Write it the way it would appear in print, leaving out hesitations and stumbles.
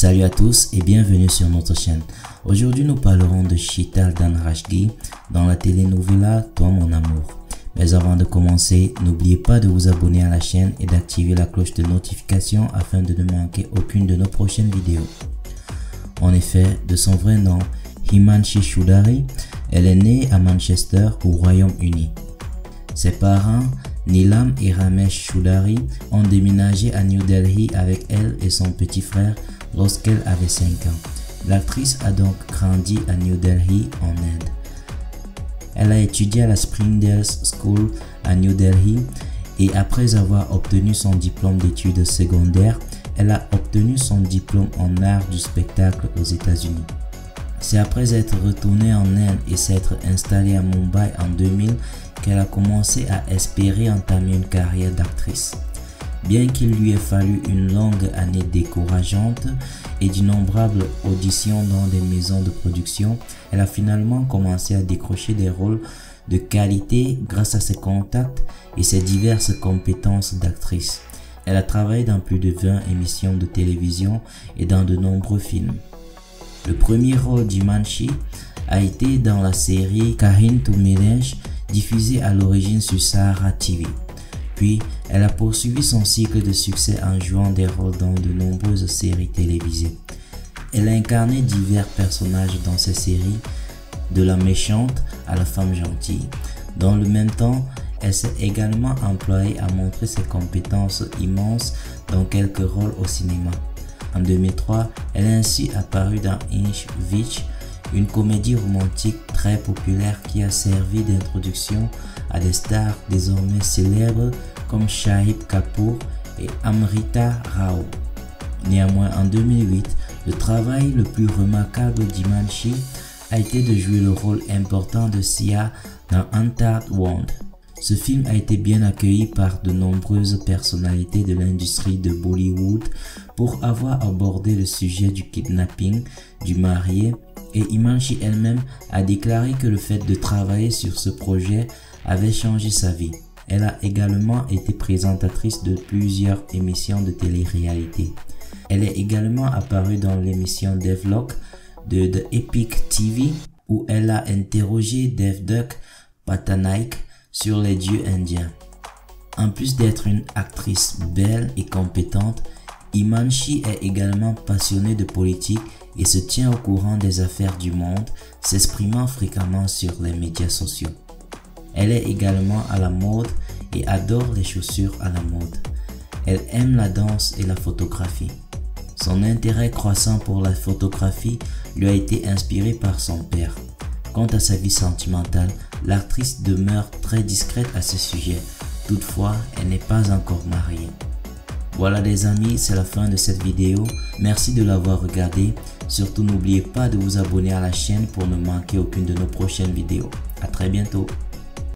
Salut à tous et bienvenue sur notre chaîne. Aujourd'hui nous parlerons de Sheetal Dhanrajgi dans la telenovela Toi mon amour. Mais avant de commencer, n'oubliez pas de vous abonner à la chaîne et d'activer la cloche de notification afin de ne manquer aucune de nos prochaines vidéos. En effet, de son vrai nom, Himanshi Chaudhary, elle est née à Manchester au Royaume-Uni. Ses parents, Neelam et Ramesh Chaudhary, ont déménagé à New Delhi avec elle et son petit frère lorsqu'elle avait 5 ans. L'actrice a donc grandi à New Delhi en Inde. Elle a étudié à la Springdale School à New Delhi et après avoir obtenu son diplôme d'études secondaires, elle a obtenu son diplôme en art du spectacle aux États-Unis. C'est après être retournée en Inde et s'être installée à Mumbai en 2000 qu'elle a commencé à espérer entamer une carrière d'actrice. Bien qu'il lui ait fallu une longue année décourageante et d'innombrables auditions dans des maisons de production, elle a finalement commencé à décrocher des rôles de qualité grâce à ses contacts et ses diverses compétences d'actrice. Elle a travaillé dans plus de 20 émissions de télévision et dans de nombreux films. Le premier rôle d'Himanshi a été dans la série Kahin to Milej, diffusée à l'origine sur Sahara TV. Puis, elle a poursuivi son cycle de succès en jouant des rôles dans de nombreuses séries télévisées. Elle a incarné divers personnages dans ces séries, de la méchante à la femme gentille. Dans le même temps, elle s'est également employée à montrer ses compétences immenses dans quelques rôles au cinéma. En 2003, elle est ainsi apparue dans Inch Vich, une comédie romantique très populaire qui a servi d'introduction à des stars désormais célèbres comme Shahid Kapoor et Amrita Rao. Néanmoins, en 2008, le travail le plus remarquable d'Himanshi a été de jouer le rôle important de Sia dans Untamed World. Ce film a été bien accueilli par de nombreuses personnalités de l'industrie de Bollywood pour avoir abordé le sujet du kidnapping du marié, et Himanshi elle-même a déclaré que le fait de travailler sur ce projet avait changé sa vie. Elle a également été présentatrice de plusieurs émissions de télé-réalité. Elle est également apparue dans l'émission Devlock de The Epic TV où elle a interrogé Devdutt Patnaik sur les dieux indiens. En plus d'être une actrice belle et compétente, Himanshi est également passionnée de politique et se tient au courant des affaires du monde, s'exprimant fréquemment sur les médias sociaux. Elle est également à la mode et adore les chaussures à la mode. Elle aime la danse et la photographie. Son intérêt croissant pour la photographie lui a été inspiré par son père. Quant à sa vie sentimentale, l'actrice demeure très discrète à ce sujet. Toutefois, elle n'est pas encore mariée. Voilà les amis, c'est la fin de cette vidéo. Merci de l'avoir regardé. Surtout n'oubliez pas de vous abonner à la chaîne pour ne manquer aucune de nos prochaines vidéos. À très bientôt.